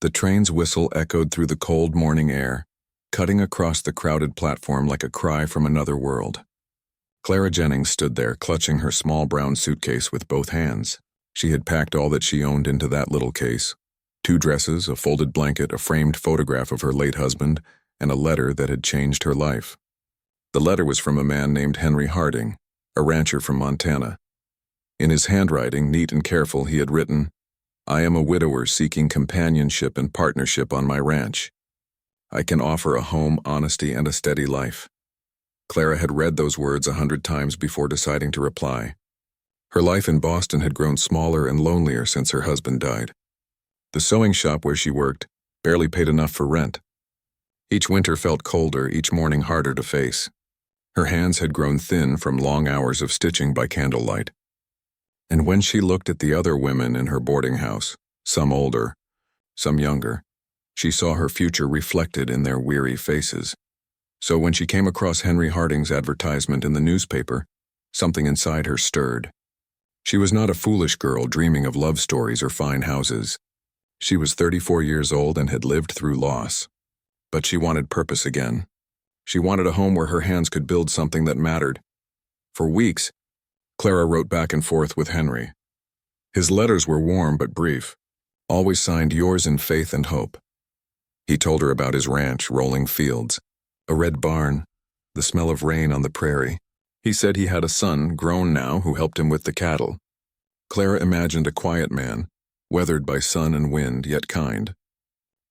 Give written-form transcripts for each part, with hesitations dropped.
The train's whistle echoed through the cold morning air, cutting across the crowded platform like a cry from another world. Clara Jennings stood there, clutching her small brown suitcase with both hands. She had packed all that she owned into that little case: 2 dresses, a folded blanket, a framed photograph of her late husband, and a letter that had changed her life. The letter was from a man named Henry Harding, a rancher from Montana. In his handwriting, neat and careful, he had written, "I am a widower seeking companionship and partnership on my ranch. I can offer a home, honesty, and a steady life." Clara had read those words 100 times before deciding to reply. Her life in Boston had grown smaller and lonelier since her husband died. The sewing shop where she worked barely paid enough for rent. Each winter felt colder, each morning harder to face. Her hands had grown thin from long hours of stitching by candlelight. And when she looked at the other women in her boarding house, some older, some younger, she saw her future reflected in their weary faces. So when she came across Henry Harding's advertisement in the newspaper, something inside her stirred. She was not a foolish girl dreaming of love stories or fine houses. She was 34 years old and had lived through loss. But she wanted purpose again. She wanted a home where her hands could build something that mattered. For weeks, Clara wrote back and forth with Henry. His letters were warm but brief, always signed "Yours in faith and hope." He told her about his ranch, rolling fields, a red barn, the smell of rain on the prairie. He said he had a son, grown now, who helped him with the cattle. Clara imagined a quiet man, weathered by sun and wind, yet kind.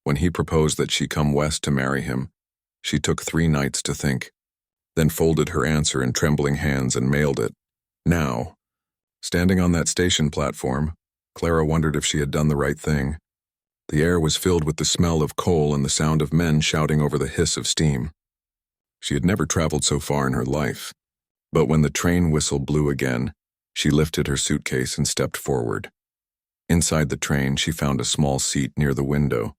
When he proposed that she come west to marry him, she took 3 nights to think, then folded her answer in trembling hands and mailed it. Now, standing on that station platform, Clara wondered if she had done the right thing. The air was filled with the smell of coal and the sound of men shouting over the hiss of steam. She had never traveled so far in her life, but when the train whistle blew again, she lifted her suitcase and stepped forward. Inside the train, she found a small seat near the window.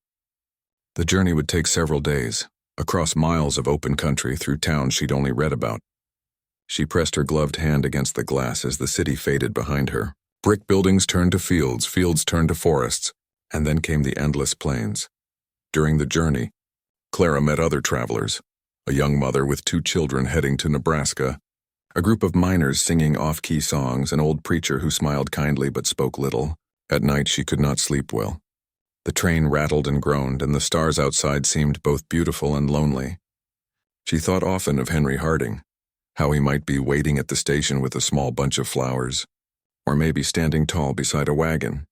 The journey would take several days, across miles of open country through towns she'd only read about. She pressed her gloved hand against the glass as the city faded behind her. Brick buildings turned to fields, fields turned to forests, and then came the endless plains. During the journey, Clara met other travelers, a young mother with 2 children heading to Nebraska, a group of miners singing off-key songs, an old preacher who smiled kindly but spoke little. At night she could not sleep well. The train rattled and groaned, and the stars outside seemed both beautiful and lonely. She thought often of Henry Harding, how he might be waiting at the station with a small bunch of flowers, or maybe standing tall beside a wagon.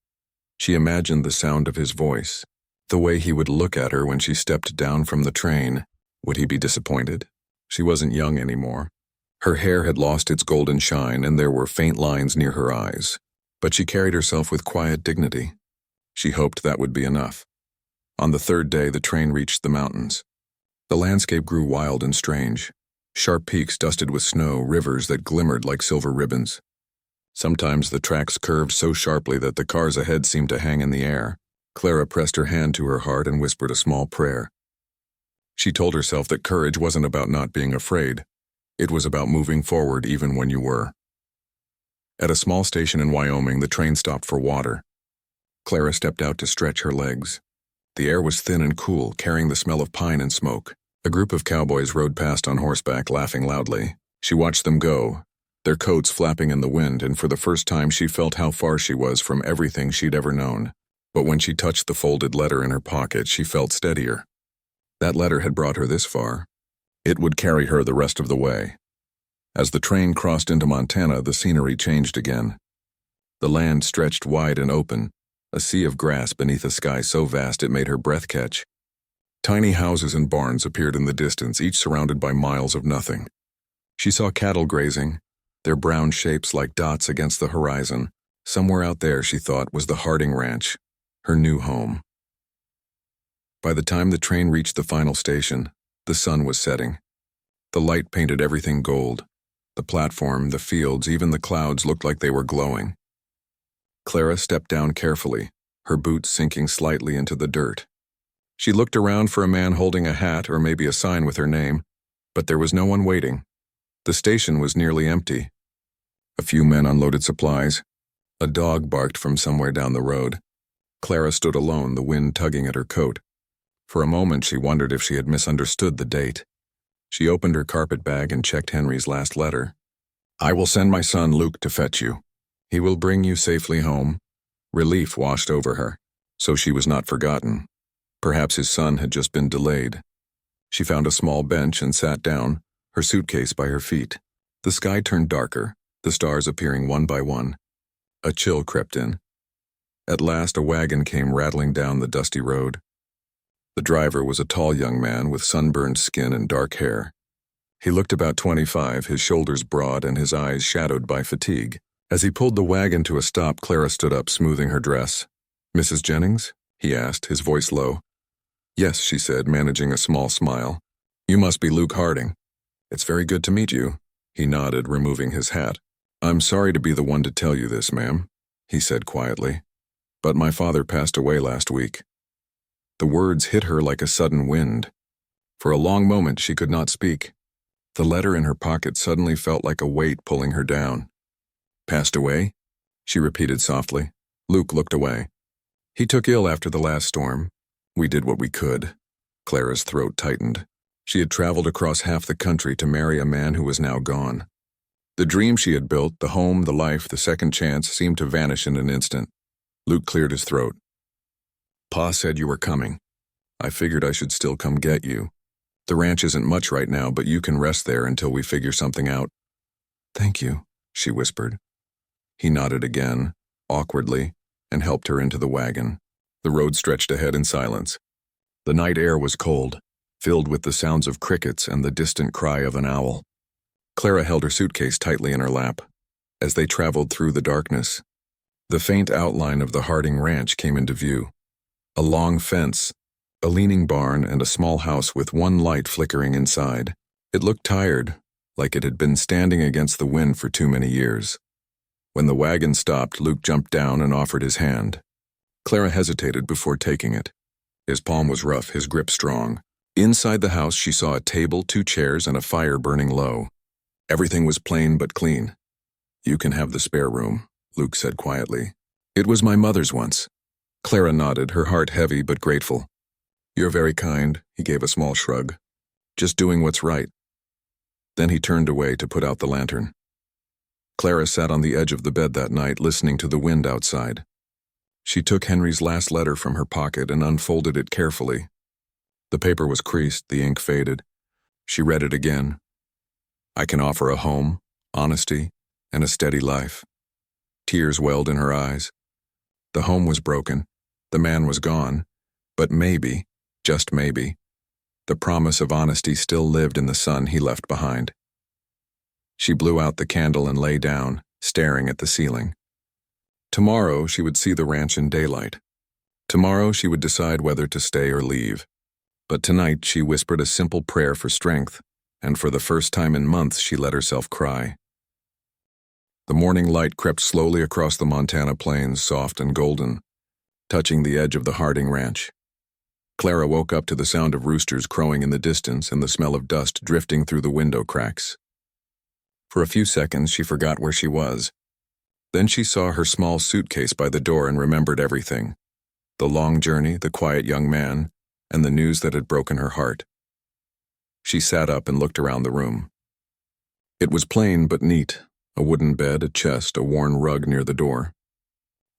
She imagined the sound of his voice, the way he would look at her when she stepped down from the train. Would he be disappointed? She wasn't young anymore. Her hair had lost its golden shine, and there were faint lines near her eyes, but she carried herself with quiet dignity. She hoped that would be enough. On the 3rd day, the train reached the mountains. The landscape grew wild and strange. Sharp peaks dusted with snow, rivers that glimmered like silver ribbons. Sometimes the tracks curved so sharply that the cars ahead seemed to hang in the air. Clara pressed her hand to her heart and whispered a small prayer. She told herself that courage wasn't about not being afraid. It was about moving forward even when you were. At a small station in Wyoming, the train stopped for water. Clara stepped out to stretch her legs. The air was thin and cool, carrying the smell of pine and smoke. A group of cowboys rode past on horseback, laughing loudly. She watched them go, their coats flapping in the wind, and for the first time she felt how far she was from everything she'd ever known. But when she touched the folded letter in her pocket, she felt steadier. That letter had brought her this far. It would carry her the rest of the way. As the train crossed into Montana, the scenery changed again. The land stretched wide and open, a sea of grass beneath a sky so vast it made her breath catch. Tiny houses and barns appeared in the distance, each surrounded by miles of nothing. She saw cattle grazing, their brown shapes like dots against the horizon. Somewhere out there, she thought, was the Harding Ranch, her new home. By the time the train reached the final station, the sun was setting. The light painted everything gold. The platform, the fields, even the clouds looked like they were glowing. Clara stepped down carefully, her boots sinking slightly into the dirt. She looked around for a man holding a hat or maybe a sign with her name, but there was no one waiting. The station was nearly empty. A few men unloaded supplies. A dog barked from somewhere down the road. Clara stood alone, the wind tugging at her coat. For a moment she wondered if she had misunderstood the date. She opened her carpet bag and checked Henry's last letter. "I will send my son Luke to fetch you. He will bring you safely home." Relief washed over her, so she was not forgotten. Perhaps his son had just been delayed. She found a small bench and sat down, her suitcase by her feet. The sky turned darker, the stars appearing one by one. A chill crept in. At last a wagon came rattling down the dusty road. The driver was a tall young man with sunburned skin and dark hair. He looked about 25, his shoulders broad and his eyes shadowed by fatigue. As he pulled the wagon to a stop, Clara stood up, smoothing her dress. "Mrs. Jennings?" he asked, his voice low. "Yes," she said, managing a small smile. "You must be Luke Harding." "It's very good to meet you." He nodded, removing his hat. "I'm sorry to be the one to tell you this, ma'am," he said quietly, "but my father passed away last week." The words hit her like a sudden wind. For a long moment she could not speak. The letter in her pocket suddenly felt like a weight pulling her down. "Passed away?" she repeated softly. Luke looked away. "He took ill after the last storm. We did what we could." Clara's throat tightened. She had traveled across half the country to marry a man who was now gone. The dream she had built, the home, the life, the second chance, seemed to vanish in an instant. Luke cleared his throat. "Pa said you were coming. I figured I should still come get you. The ranch isn't much right now, but you can rest there until we figure something out." "Thank you," she whispered. He nodded again, awkwardly, and helped her into the wagon. The road stretched ahead in silence. The night air was cold, filled with the sounds of crickets and the distant cry of an owl. Clara held her suitcase tightly in her lap. As they traveled through the darkness, the faint outline of the Harding ranch came into view. A long fence, a leaning barn, and a small house with one light flickering inside. It looked tired, like it had been standing against the wind for too many years. When the wagon stopped, Luke jumped down and offered his hand. Clara hesitated before taking it. His palm was rough, his grip strong. Inside the house she saw a table, 2 chairs, and a fire burning low. Everything was plain but clean. "You can have the spare room," Luke said quietly. "It was my mother's once." Clara nodded, her heart heavy but grateful. "You're very kind," he gave a small shrug. "Just doing what's right." Then he turned away to put out the lantern. Clara sat on the edge of the bed that night, listening to the wind outside. She took Henry's last letter from her pocket and unfolded it carefully. The paper was creased, the ink faded. She read it again. "I can offer a home, honesty, and a steady life." Tears welled in her eyes. The home was broken. The man was gone. But maybe, just maybe, the promise of honesty still lived in the son he left behind. She blew out the candle and lay down, staring at the ceiling. Tomorrow she would see the ranch in daylight. Tomorrow she would decide whether to stay or leave. But tonight she whispered a simple prayer for strength, and for the first time in months she let herself cry. The morning light crept slowly across the Montana plains, soft and golden, touching the edge of the Harding ranch. Clara woke up to the sound of roosters crowing in the distance and the smell of dust drifting through the window cracks. For a few seconds she forgot where she was. Then she saw her small suitcase by the door and remembered everything. The long journey, the quiet young man, and the news that had broken her heart. She sat up and looked around the room. It was plain but neat, a wooden bed, a chest, a worn rug near the door.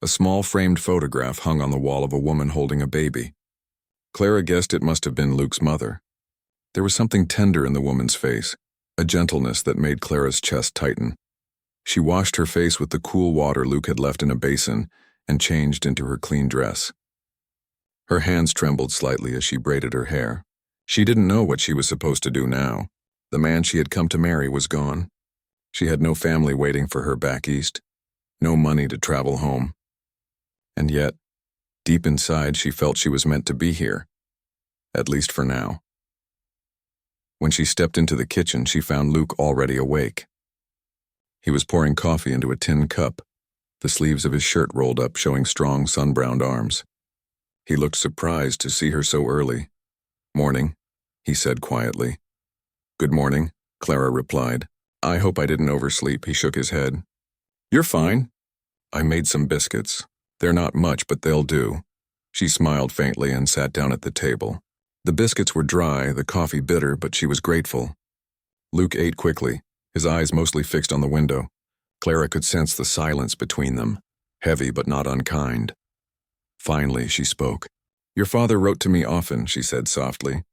A small framed photograph hung on the wall of a woman holding a baby. Clara guessed it must have been Luke's mother. There was something tender in the woman's face, a gentleness that made Clara's chest tighten. She washed her face with the cool water Luke had left in a basin and changed into her clean dress. Her hands trembled slightly as she braided her hair. She didn't know what she was supposed to do now. The man she had come to marry was gone. She had no family waiting for her back east, no money to travel home. And yet, deep inside, she felt she was meant to be here, at least for now. When she stepped into the kitchen, she found Luke already awake. He was pouring coffee into a tin cup, the sleeves of his shirt rolled up, showing strong sun-browned arms. He looked surprised to see her so early. "Morning," he said quietly. "Good morning," Clara replied. "I hope I didn't oversleep," he shook his head. "You're fine." "I made some biscuits. They're not much, but they'll do." She smiled faintly and sat down at the table. The biscuits were dry, the coffee bitter, but she was grateful. Luke ate quickly, his eyes mostly fixed on the window. Clara could sense the silence between them, heavy but not unkind. Finally, she spoke. "Your father wrote to me often," she said softly.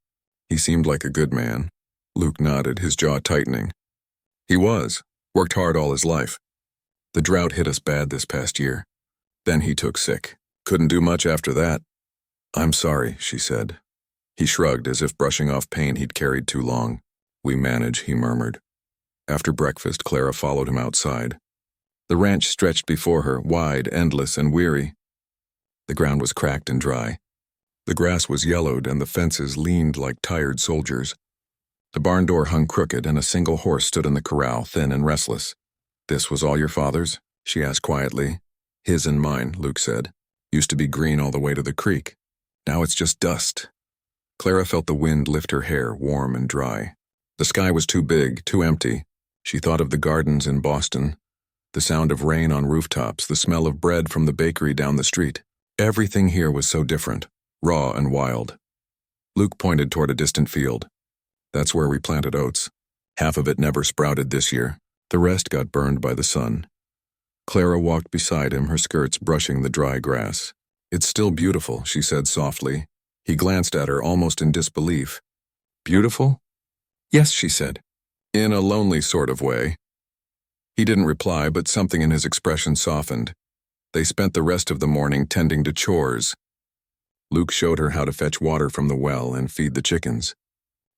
"He seemed like a good man." Luke nodded, his jaw tightening. "He was. Worked hard all his life. The drought hit us bad this past year. Then he took sick. Couldn't do much after that." "I'm sorry," she said. He shrugged, as if brushing off pain he'd carried too long. "We manage," he murmured. After breakfast, Clara followed him outside. The ranch stretched before her, wide, endless, and weary. The ground was cracked and dry. The grass was yellowed, and the fences leaned like tired soldiers. The barn door hung crooked, and a single horse stood in the corral, thin and restless. "This was all your father's?" she asked quietly. "His and mine," Luke said. "Used to be green all the way to the creek. Now it's just dust." Clara felt the wind lift her hair, warm and dry. The sky was too big, too empty. She thought of the gardens in Boston, the sound of rain on rooftops, the smell of bread from the bakery down the street. Everything here was so different, raw and wild. Luke pointed toward a distant field. "That's where we planted oats. Half of it never sprouted this year. The rest got burned by the sun." Clara walked beside him, her skirts brushing the dry grass. "It's still beautiful," she said softly. He glanced at her, almost in disbelief. "Beautiful?" "Yes," she said. "In a lonely sort of way." He didn't reply, but something in his expression softened. They spent the rest of the morning tending to chores. Luke showed her how to fetch water from the well and feed the chickens.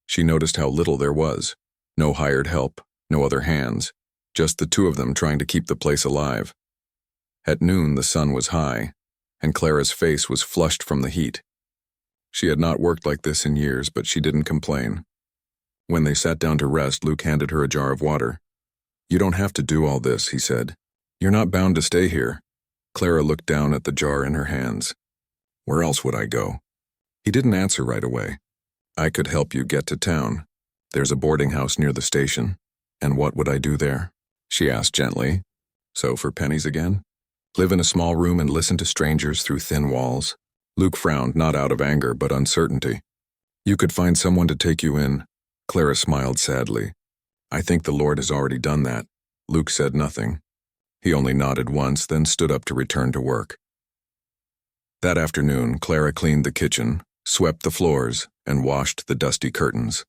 She noticed how little there was. No hired help, no other hands, just the two of them trying to keep the place alive. At noon, the sun was high, and Clara's face was flushed from the heat. She had not worked like this in years, but she didn't complain. When they sat down to rest, Luke handed her a jar of water. "You don't have to do all this," he said. "You're not bound to stay here." Clara looked down at the jar in her hands. "Where else would I go?" He didn't answer right away. "I could help you get to town. There's a boarding house near the station." "And what would I do there?" she asked gently. "So for pennies again? Live in a small room and listen to strangers through thin walls?" Luke frowned, not out of anger, but uncertainty. "You could find someone to take you in." Clara smiled sadly. "I think the Lord has already done that." Luke said nothing. He only nodded once, then stood up to return to work. That afternoon, Clara cleaned the kitchen, swept the floors, and washed the dusty curtains.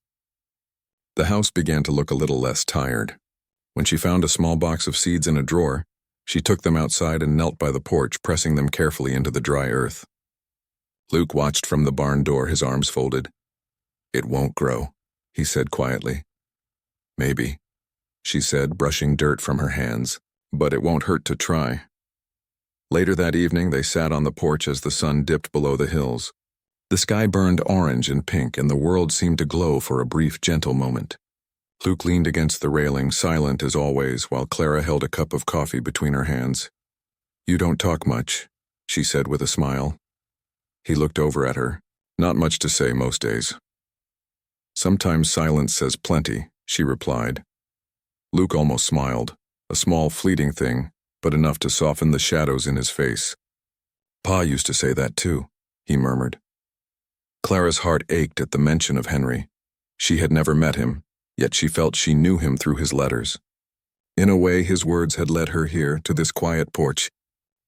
The house began to look a little less tired. When she found a small box of seeds in a drawer, she took them outside and knelt by the porch, pressing them carefully into the dry earth. Luke watched from the barn door, his arms folded. "It won't grow," he said quietly. "Maybe," she said, brushing dirt from her hands, "but it won't hurt to try." Later that evening, they sat on the porch as the sun dipped below the hills. The sky burned orange and pink, and the world seemed to glow for a brief, gentle moment. Luke leaned against the railing, silent as always, while Clara held a cup of coffee between her hands. "You don't talk much," she said with a smile. He looked over at her. "Not much to say most days." "Sometimes silence says plenty," she replied. Luke almost smiled, a small fleeting thing, but enough to soften the shadows in his face. "Pa used to say that too," he murmured. Clara's heart ached at the mention of Henry. She had never met him, yet she felt she knew him through his letters. In a way, his words had led her here, to this quiet porch,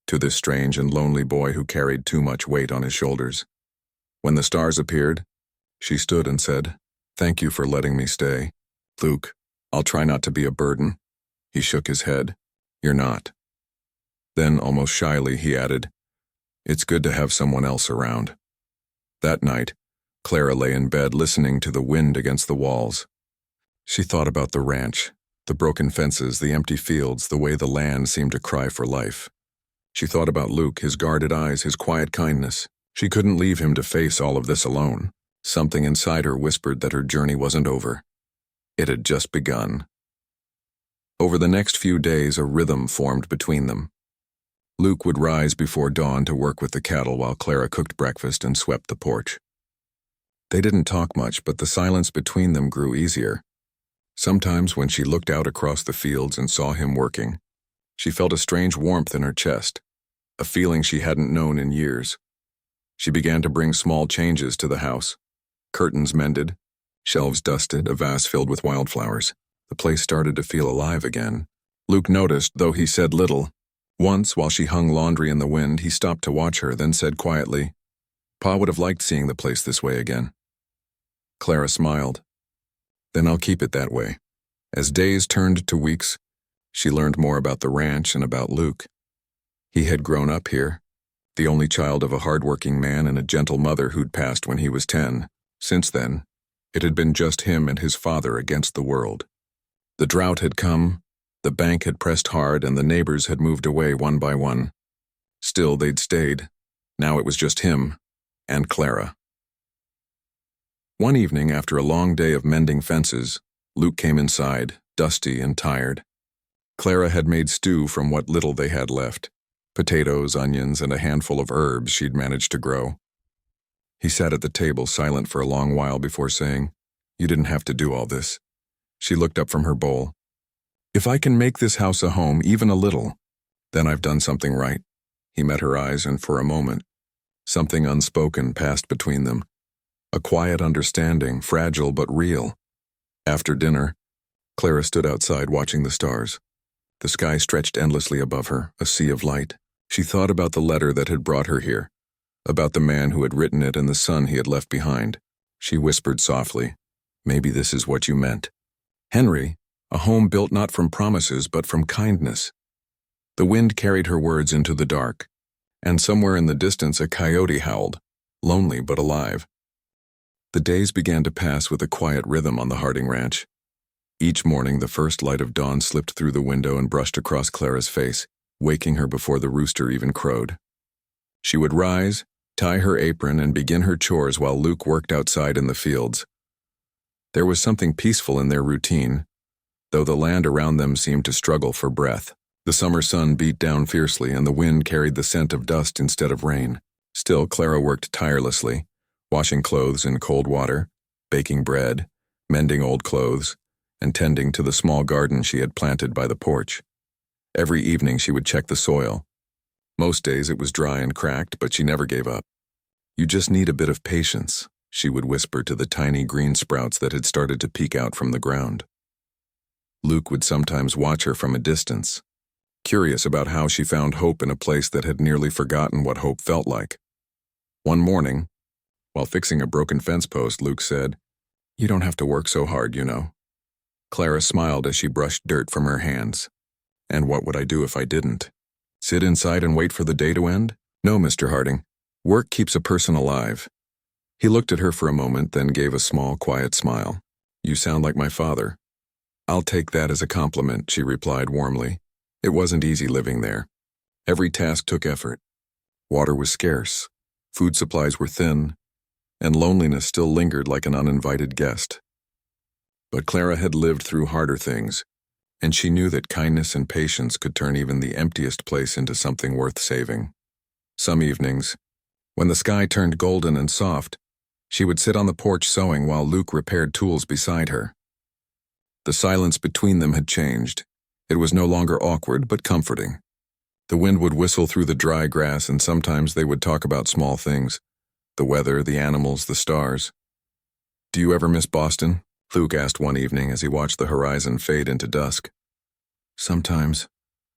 to this strange and lonely boy who carried too much weight on his shoulders. When the stars appeared, she stood and said, "Thank you for letting me stay. Luke, I'll try not to be a burden." He shook his head. "You're not." Then, almost shyly, he added, "It's good to have someone else around." That night, Clara lay in bed listening to the wind against the walls. She thought about the ranch, the broken fences, the empty fields, the way the land seemed to cry for life. She thought about Luke, his guarded eyes, his quiet kindness. She couldn't leave him to face all of this alone. Something inside her whispered that her journey wasn't over. It had just begun. Over the next few days, a rhythm formed between them. Luke would rise before dawn to work with the cattle while Clara cooked breakfast and swept the porch. They didn't talk much, but the silence between them grew easier. Sometimes when she looked out across the fields and saw him working, she felt a strange warmth in her chest, a feeling she hadn't known in years. She began to bring small changes to the house. Curtains mended, shelves dusted, a vase filled with wildflowers. The place started to feel alive again. Luke noticed, though he said little. Once, while she hung laundry in the wind, he stopped to watch her, then said quietly, "Pa would have liked seeing the place this way again." Clara smiled. "Then I'll keep it that way." As days turned to weeks, she learned more about the ranch and about Luke. He had grown up here, the only child of a hard-working man and a gentle mother who'd passed when he was 10. Since then, it had been just him and his father against the world. The drought had come, the bank had pressed hard, and the neighbors had moved away one by one. Still, they'd stayed. Now it was just him and Clara. One evening, after a long day of mending fences, Luke came inside, dusty and tired. Clara had made stew from what little they had left, potatoes, onions, and a handful of herbs she'd managed to grow. He sat at the table silent for a long while before saying, "You didn't have to do all this." She looked up from her bowl. "If I can make this house a home, even a little, then I've done something right." He met her eyes, and for a moment, something unspoken passed between them. A quiet understanding, fragile but real. After dinner, Clara stood outside watching the stars. The sky stretched endlessly above her, a sea of light. She thought about the letter that had brought her here, about the man who had written it and the son he had left behind. She whispered softly, "Maybe this is what you meant. Henry, a home built not from promises but from kindness." The wind carried her words into the dark, and somewhere in the distance a coyote howled, lonely but alive. The days began to pass with a quiet rhythm on the Harding ranch. Each morning the first light of dawn slipped through the window and brushed across Clara's face, waking her before the rooster even crowed. She would rise, tie her apron, and begin her chores while Luke worked outside in the fields. There was something peaceful in their routine, though the land around them seemed to struggle for breath. The summer sun beat down fiercely, and the wind carried the scent of dust instead of rain. Still, Clara worked tirelessly, washing clothes in cold water, baking bread, mending old clothes, and tending to the small garden she had planted by the porch. Every evening she would check the soil. Most days it was dry and cracked, but she never gave up. "You just need a bit of patience," she would whisper to the tiny green sprouts that had started to peek out from the ground. Luke would sometimes watch her from a distance, curious about how she found hope in a place that had nearly forgotten what hope felt like. One morning, while fixing a broken fence post, Luke said, "You don't have to work so hard, you know." Clara smiled as she brushed dirt from her hands. "And what would I do if I didn't? Sit inside and wait for the day to end? No, Mr. Harding. Work keeps a person alive." He looked at her for a moment, then gave a small, quiet smile. "You sound like my father." "I'll take that as a compliment," she replied warmly. It wasn't easy living there. Every task took effort. Water was scarce, food supplies were thin, and loneliness still lingered like an uninvited guest. But Clara had lived through harder things, and she knew that kindness and patience could turn even the emptiest place into something worth saving. Some evenings, when the sky turned golden and soft, she would sit on the porch sewing while Luke repaired tools beside her. The silence between them had changed. It was no longer awkward, but comforting. The wind would whistle through the dry grass, and sometimes they would talk about small things, the weather, the animals, the stars. "Do you ever miss Boston?" Luke asked one evening as he watched the horizon fade into dusk. "Sometimes,"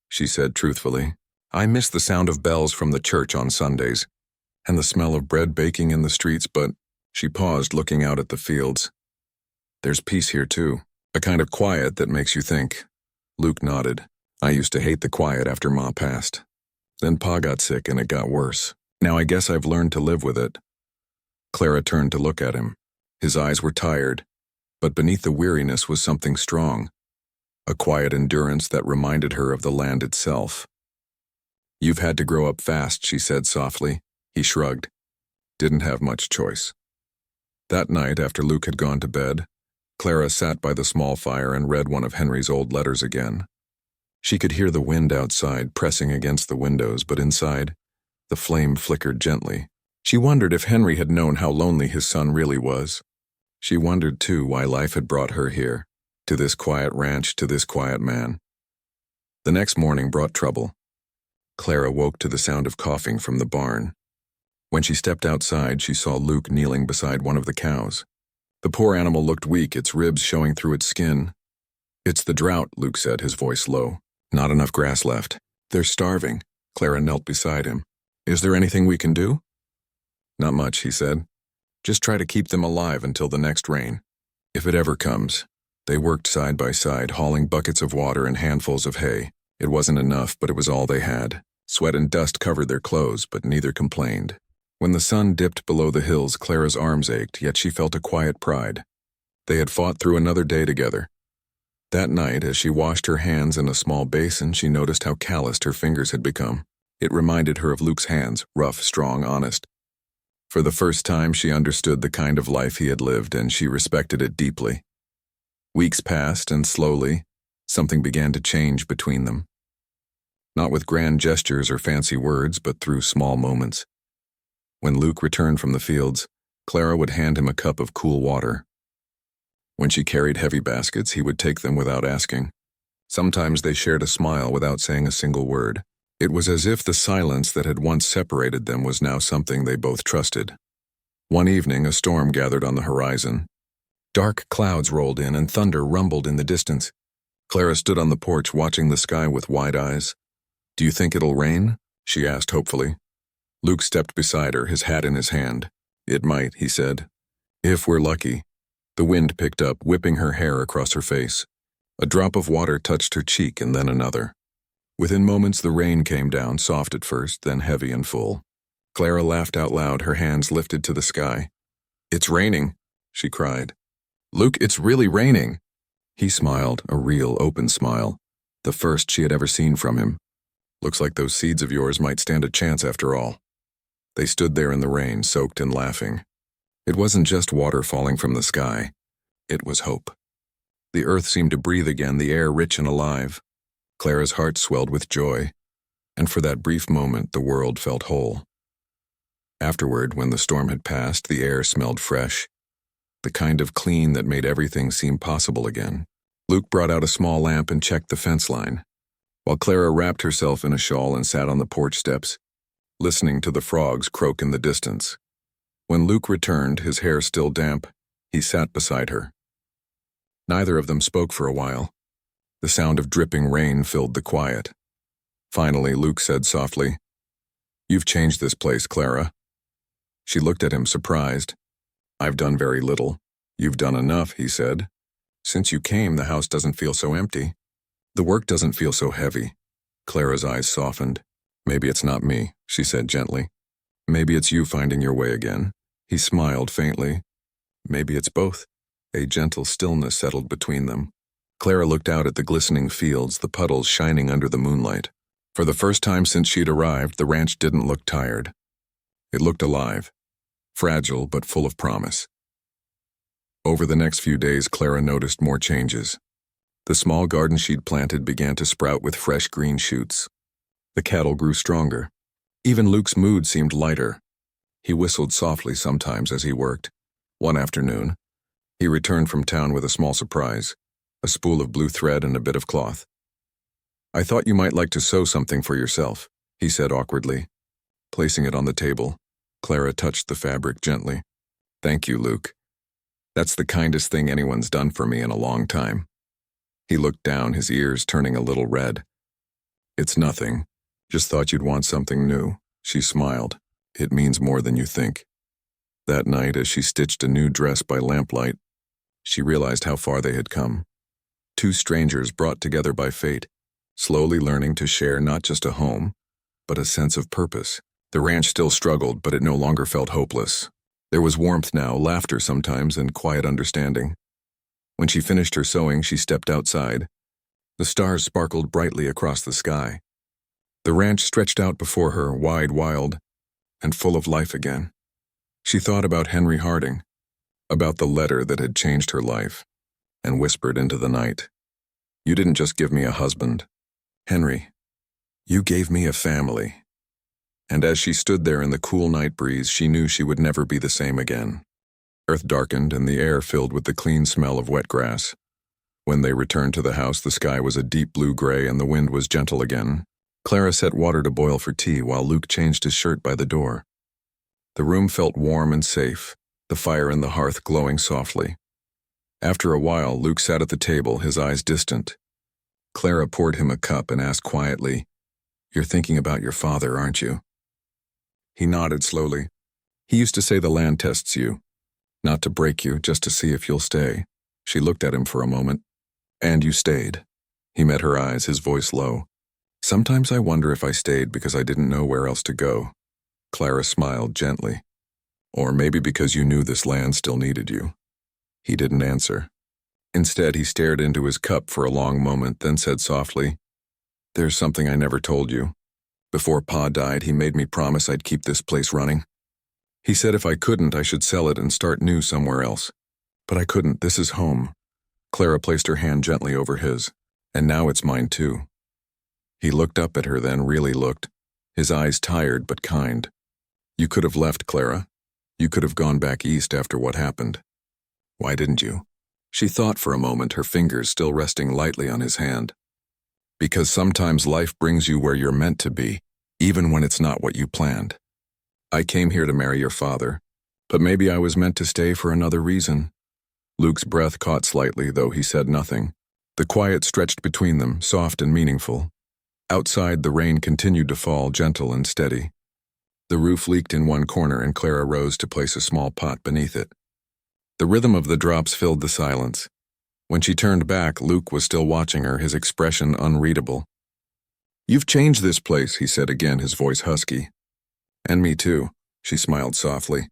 she said truthfully. "I miss the sound of bells from the church on Sundays, and the smell of bread baking in the streets, but..." She paused, looking out at the fields. "There's peace here too, a kind of quiet that makes you think." Luke nodded. "I used to hate the quiet after Ma passed. Then Pa got sick and it got worse. Now I guess I've learned to live with it." Clara turned to look at him. His eyes were tired, but beneath the weariness was something strong, a quiet endurance that reminded her of the land itself. "You've had to grow up fast," she said softly. He shrugged. "Didn't have much choice." That night, after Luke had gone to bed, Clara sat by the small fire and read one of Henry's old letters again. She could hear the wind outside pressing against the windows, but inside, the flame flickered gently. She wondered if Henry had known how lonely his son really was. She wondered, too, why life had brought her here, to this quiet ranch, to this quiet man. The next morning brought trouble. Clara woke to the sound of coughing from the barn. When she stepped outside, she saw Luke kneeling beside one of the cows. The poor animal looked weak, its ribs showing through its skin. "It's the drought," Luke said, his voice low. "Not enough grass left. They're starving." Clara knelt beside him. "Is there anything we can do?" "Not much," he said. "Just try to keep them alive until the next rain, if it ever comes." They worked side by side, hauling buckets of water and handfuls of hay. It wasn't enough, but it was all they had. Sweat and dust covered their clothes, but neither complained. When the sun dipped below the hills, Clara's arms ached, yet she felt a quiet pride. They had fought through another day together. That night, as she washed her hands in a small basin, she noticed how calloused her fingers had become. It reminded her of Luke's hands, rough, strong, honest. For the first time, she understood the kind of life he had lived, and she respected it deeply. Weeks passed, and slowly, something began to change between them. Not with grand gestures or fancy words, but through small moments. When Luke returned from the fields, Clara would hand him a cup of cool water. When she carried heavy baskets, he would take them without asking. Sometimes they shared a smile without saying a single word. It was as if the silence that had once separated them was now something they both trusted. One evening, a storm gathered on the horizon. Dark clouds rolled in and thunder rumbled in the distance. Clara stood on the porch watching the sky with wide eyes. "Do you think it'll rain?" she asked hopefully. Luke stepped beside her, his hat in his hand. "It might," he said. "If we're lucky." The wind picked up, whipping her hair across her face. A drop of water touched her cheek and then another. Within moments the rain came down, soft at first, then heavy and full. Clara laughed out loud, her hands lifted to the sky. "It's raining," she cried. "Luke, it's really raining." He smiled, a real, open smile, the first she had ever seen from him. "Looks like those seeds of yours might stand a chance after all." They stood there in the rain, soaked and laughing. It wasn't just water falling from the sky. It was hope. The earth seemed to breathe again, the air rich and alive. Clara's heart swelled with joy, and for that brief moment the world felt whole. Afterward, when the storm had passed, the air smelled fresh, the kind of clean that made everything seem possible again. Luke brought out a small lamp and checked the fence line, while Clara wrapped herself in a shawl and sat on the porch steps, listening to the frogs croak in the distance. When Luke returned, his hair still damp, he sat beside her. Neither of them spoke for a while. The sound of dripping rain filled the quiet. Finally, Luke said softly, "You've changed this place, Clara." She looked at him, surprised. "I've done very little." "You've done enough," he said. "Since you came, the house doesn't feel so empty. The work doesn't feel so heavy." Clara's eyes softened. "Maybe it's not me," she said gently. "Maybe it's you finding your way again." He smiled faintly. "Maybe it's both." A gentle stillness settled between them. Clara looked out at the glistening fields, the puddles shining under the moonlight. For the first time since she'd arrived, the ranch didn't look tired. It looked alive, fragile but full of promise. Over the next few days, Clara noticed more changes. The small garden she'd planted began to sprout with fresh green shoots. The cattle grew stronger. Even Luke's mood seemed lighter. He whistled softly sometimes as he worked. One afternoon, he returned from town with a small surprise, a spool of blue thread and a bit of cloth. "I thought you might like to sew something for yourself," he said awkwardly. Placing it on the table, Clara touched the fabric gently. "Thank you, Luke. That's the kindest thing anyone's done for me in a long time." He looked down, his ears turning a little red. "It's nothing. Just thought you'd want something new." She smiled. "It means more than you think." That night, as she stitched a new dress by lamplight, she realized how far they had come. Two strangers brought together by fate, slowly learning to share not just a home, but a sense of purpose. The ranch still struggled, but it no longer felt hopeless. There was warmth now, laughter sometimes, and quiet understanding. When she finished her sewing, she stepped outside. The stars sparkled brightly across the sky. The ranch stretched out before her, wide, wild, and full of life again. She thought about Henry Harding, about the letter that had changed her life, and whispered into the night, "You didn't just give me a husband, Henry. You gave me a family." And as she stood there in the cool night breeze, she knew she would never be the same again. Earth darkened and the air filled with the clean smell of wet grass. When they returned to the house, the sky was a deep blue gray and the wind was gentle again. Clara set water to boil for tea while Luke changed his shirt by the door. The room felt warm and safe, the fire in the hearth glowing softly. After a while, Luke sat at the table, his eyes distant. Clara poured him a cup and asked quietly, "You're thinking about your father, aren't you?" He nodded slowly. "He used to say the land tests you. Not to break you, just to see if you'll stay." She looked at him for a moment. "And you stayed." He met her eyes, his voice low. "Sometimes I wonder if I stayed because I didn't know where else to go." Clara smiled gently. "Or maybe because you knew this land still needed you." He didn't answer. Instead, he stared into his cup for a long moment, then said softly, "There's something I never told you. Before Pa died, he made me promise I'd keep this place running. He said if I couldn't, I should sell it and start new somewhere else. But I couldn't. This is home." Clara placed her hand gently over his. "And now it's mine too." He looked up at her then, really looked, his eyes tired but kind. "You could have left, Clara. You could have gone back east after what happened. Why didn't you?" She thought for a moment, her fingers still resting lightly on his hand. "Because sometimes life brings you where you're meant to be, even when it's not what you planned. I came here to marry your father, but maybe I was meant to stay for another reason." Luke's breath caught slightly, though he said nothing. The quiet stretched between them, soft and meaningful. Outside, the rain continued to fall, gentle and steady. The roof leaked in one corner, and Clara rose to place a small pot beneath it. The rhythm of the drops filled the silence. When she turned back, Luke was still watching her, his expression unreadable. "You've changed this place," he said again, his voice husky. "And me too," she smiled softly.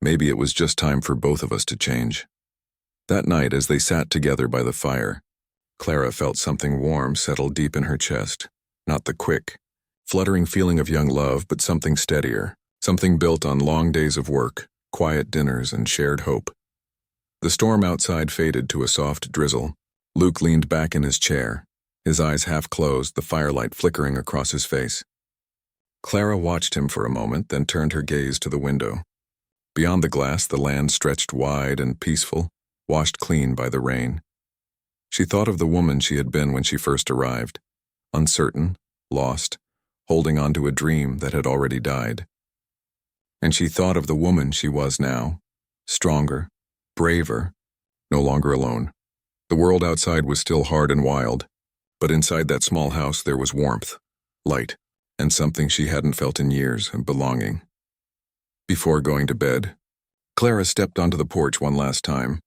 "Maybe it was just time for both of us to change." That night, as they sat together by the fire, Clara felt something warm settle deep in her chest. Not the quick, fluttering feeling of young love, but something steadier, something built on long days of work, quiet dinners, and shared hope. The storm outside faded to a soft drizzle. Luke leaned back in his chair, his eyes half closed, the firelight flickering across his face. Clara watched him for a moment, then turned her gaze to the window. Beyond the glass, the land stretched wide and peaceful, washed clean by the rain. She thought of the woman she had been when she first arrived, uncertain, lost, holding on to a dream that had already died. And she thought of the woman she was now, stronger, braver, no longer alone. The world outside was still hard and wild, but inside that small house there was warmth, light, and something she hadn't felt in years, belonging. Before going to bed, Clara stepped onto the porch one last time.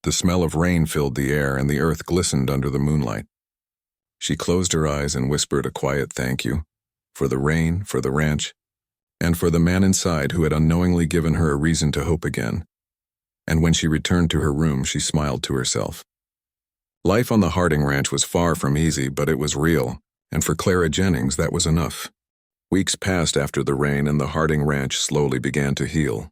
The smell of rain filled the air, and the earth glistened under the moonlight. She closed her eyes and whispered a quiet thank you, for the rain, for the ranch, and for the man inside who had unknowingly given her a reason to hope again. And when she returned to her room, she smiled to herself. Life on the Harding Ranch was far from easy, but it was real, and for Clara Jennings that was enough. Weeks passed after the rain, and the Harding Ranch slowly began to heal.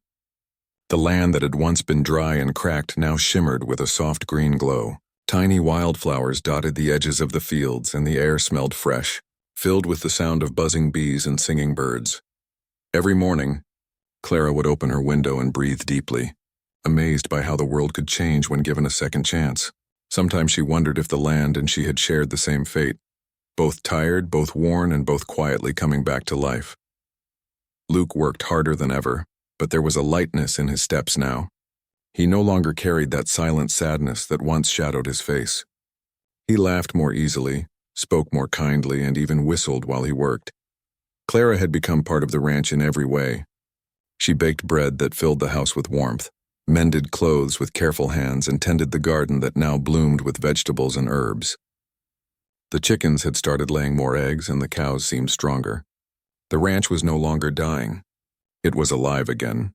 The land that had once been dry and cracked now shimmered with a soft green glow. Tiny wildflowers dotted the edges of the fields, and the air smelled fresh, filled with the sound of buzzing bees and singing birds. Every morning, Clara would open her window and breathe deeply, amazed by how the world could change when given a second chance. Sometimes she wondered if the land and she had shared the same fate, both tired, both worn, and both quietly coming back to life. Luke worked harder than ever, but there was a lightness in his steps now. He no longer carried that silent sadness that once shadowed his face. He laughed more easily, spoke more kindly, and even whistled while he worked. Clara had become part of the ranch in every way. She baked bread that filled the house with warmth, mended clothes with careful hands, and tended the garden that now bloomed with vegetables and herbs. The chickens had started laying more eggs, and the cows seemed stronger. The ranch was no longer dying. It was alive again,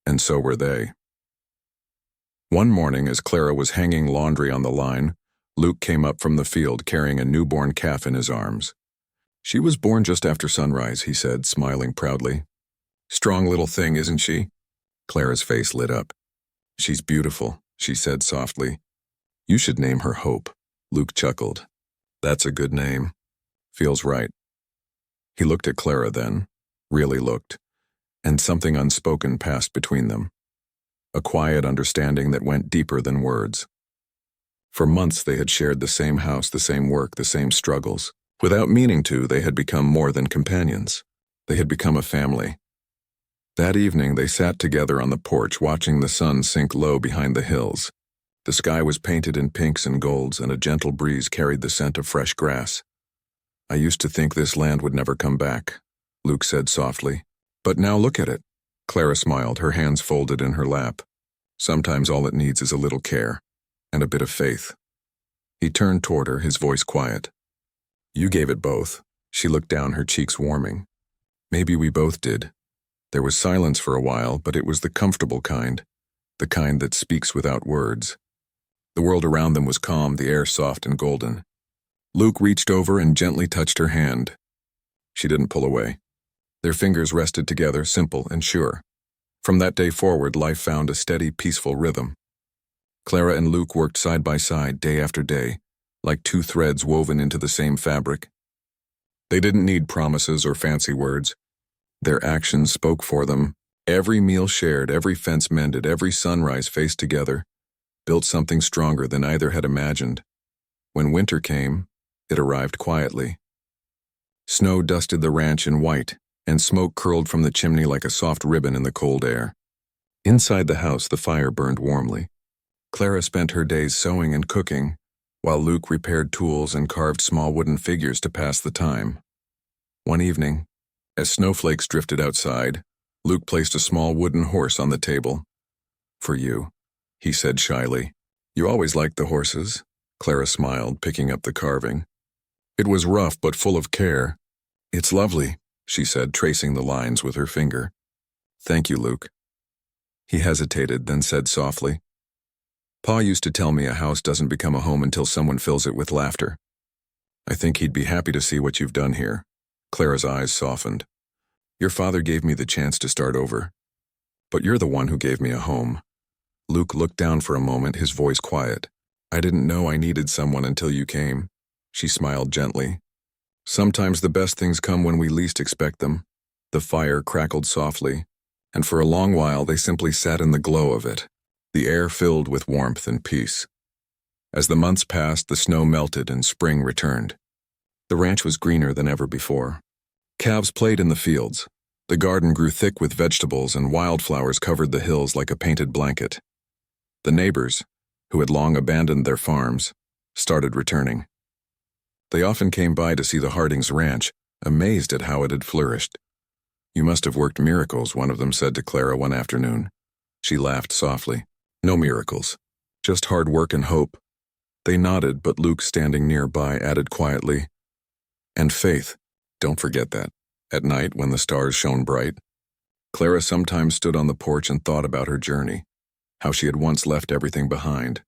and so were they. One morning, as Clara was hanging laundry on the line, Luke came up from the field carrying a newborn calf in his arms. "She was born just after sunrise," he said, smiling proudly. "Strong little thing, isn't she?" Clara's face lit up. "She's beautiful," she said softly. "You should name her Hope." Luke chuckled. "That's a good name. Feels right." He looked at Clara then, really looked, and something unspoken passed between them. A quiet understanding that went deeper than words. For months they had shared the same house, the same work, the same struggles. Without meaning to, they had become more than companions. They had become a family. That evening, they sat together on the porch watching the sun sink low behind the hills. The sky was painted in pinks and golds, and a gentle breeze carried the scent of fresh grass. "I used to think this land would never come back," Luke said softly. "But now look at it." Clara smiled, her hands folded in her lap. "Sometimes all it needs is a little care, and a bit of faith." He turned toward her, his voice quiet. "You gave it both." She looked down, her cheeks warming. "Maybe we both did." There was silence for a while, but it was the comfortable kind, the kind that speaks without words. The world around them was calm, the air soft and golden. Luke reached over and gently touched her hand. She didn't pull away. Their fingers rested together, simple and sure. From that day forward, life found a steady, peaceful rhythm. Clara and Luke worked side by side, day after day, like two threads woven into the same fabric. They didn't need promises or fancy words. Their actions spoke for them. Every meal shared, every fence mended, every sunrise faced together, built something stronger than either had imagined. When winter came, it arrived quietly. Snow dusted the ranch in white, and smoke curled from the chimney like a soft ribbon in the cold air. Inside the house, the fire burned warmly. Clara spent her days sewing and cooking, while Luke repaired tools and carved small wooden figures to pass the time. One evening, as snowflakes drifted outside, Luke placed a small wooden horse on the table. "For you," he said shyly. "You always liked the horses." Clara smiled, picking up the carving. It was rough but full of care. "It's lovely," she said, tracing the lines with her finger. "Thank you, Luke." He hesitated, then said softly, "Pa used to tell me a house doesn't become a home until someone fills it with laughter. I think he'd be happy to see what you've done here." Clara's eyes softened. "Your father gave me the chance to start over, but you're the one who gave me a home." Luke looked down for a moment, his voice quiet. "I didn't know I needed someone until you came." She smiled gently. "Sometimes the best things come when we least expect them." The fire crackled softly, and for a long while they simply sat in the glow of it, the air filled with warmth and peace. As the months passed, the snow melted and spring returned. The ranch was greener than ever before. Calves played in the fields. The garden grew thick with vegetables, and wildflowers covered the hills like a painted blanket. The neighbors, who had long abandoned their farms, started returning. They often came by to see the Hardings ranch, amazed at how it had flourished. "You must have worked miracles," one of them said to Clara one afternoon. She laughed softly. "No miracles, just hard work and hope." They nodded, but Luke, standing nearby, added quietly, "And faith, don't forget that." At night, when the stars shone bright, Clara sometimes stood on the porch and thought about her journey, how she had once left everything behind,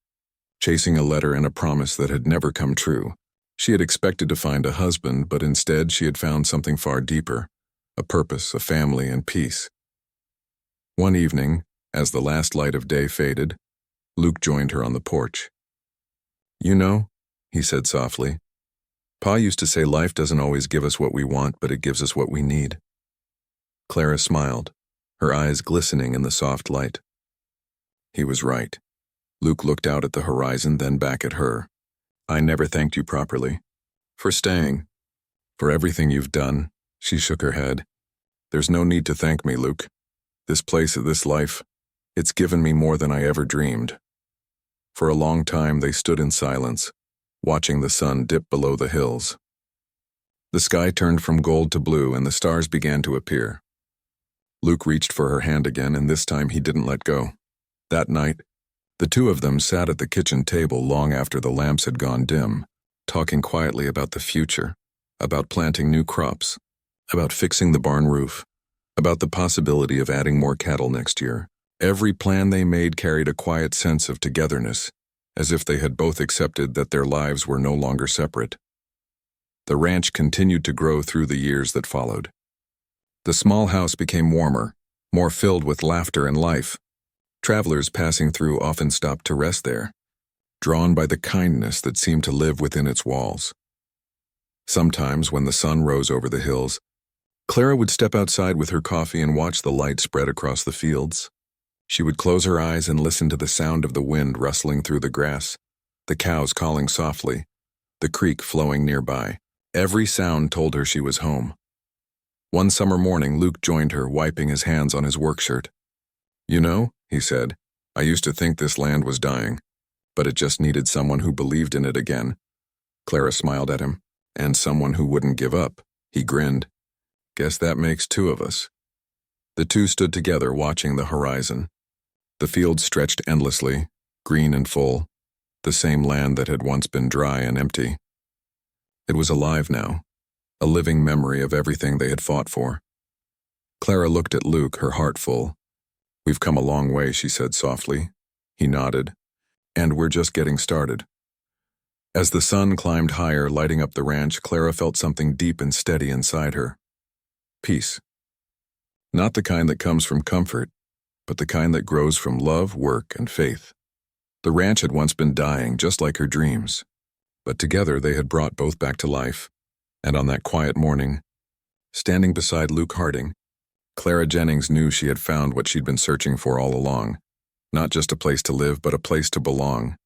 chasing a letter and a promise that had never come true. She had expected to find a husband, but instead she had found something far deeper, a purpose, a family, and peace. One evening, as the last light of day faded, Luke joined her on the porch. "You know," he said softly, "Pa used to say life doesn't always give us what we want, but it gives us what we need." Clara smiled, her eyes glistening in the soft light. He was right. Luke looked out at the horizon, then back at her. "I never thanked you properly. For staying. For everything you've done." She shook her head. "There's no need to thank me, Luke. This place, this life, it's given me more than I ever dreamed." For a long time they stood in silence, watching the sun dip below the hills. The sky turned from gold to blue, and the stars began to appear. Luke reached for her hand again, and this time he didn't let go. That night, the two of them sat at the kitchen table long after the lamps had gone dim, talking quietly about the future, about planting new crops, about fixing the barn roof, about the possibility of adding more cattle next year. Every plan they made carried a quiet sense of togetherness, as if they had both accepted that their lives were no longer separate. The ranch continued to grow through the years that followed. The small house became warmer, more filled with laughter and life. Travelers passing through often stopped to rest there, drawn by the kindness that seemed to live within its walls. Sometimes, when the sun rose over the hills, Clara would step outside with her coffee and watch the light spread across the fields. She would close her eyes and listen to the sound of the wind rustling through the grass, the cows calling softly, the creek flowing nearby. Every sound told her she was home. One summer morning, Luke joined her, wiping his hands on his work shirt. "You know," he said, "I used to think this land was dying, but it just needed someone who believed in it again." Clara smiled at him. "And someone who wouldn't give up." He grinned. "Guess that makes two of us." The two stood together, watching the horizon. The fields stretched endlessly, green and full, the same land that had once been dry and empty. It was alive now, a living memory of everything they had fought for. Clara looked at Luke, her heart full. "We've come a long way," she said softly. He nodded. "And we're just getting started." As the sun climbed higher, lighting up the ranch, Clara felt something deep and steady inside her. Peace. Not the kind that comes from comfort, but the kind that grows from love, work, and faith. The ranch had once been dying, just like her dreams, but together they had brought both back to life. And on that quiet morning, standing beside Luke Harding, Clara Jennings knew she had found what she'd been searching for all along. Not just a place to live, but a place to belong.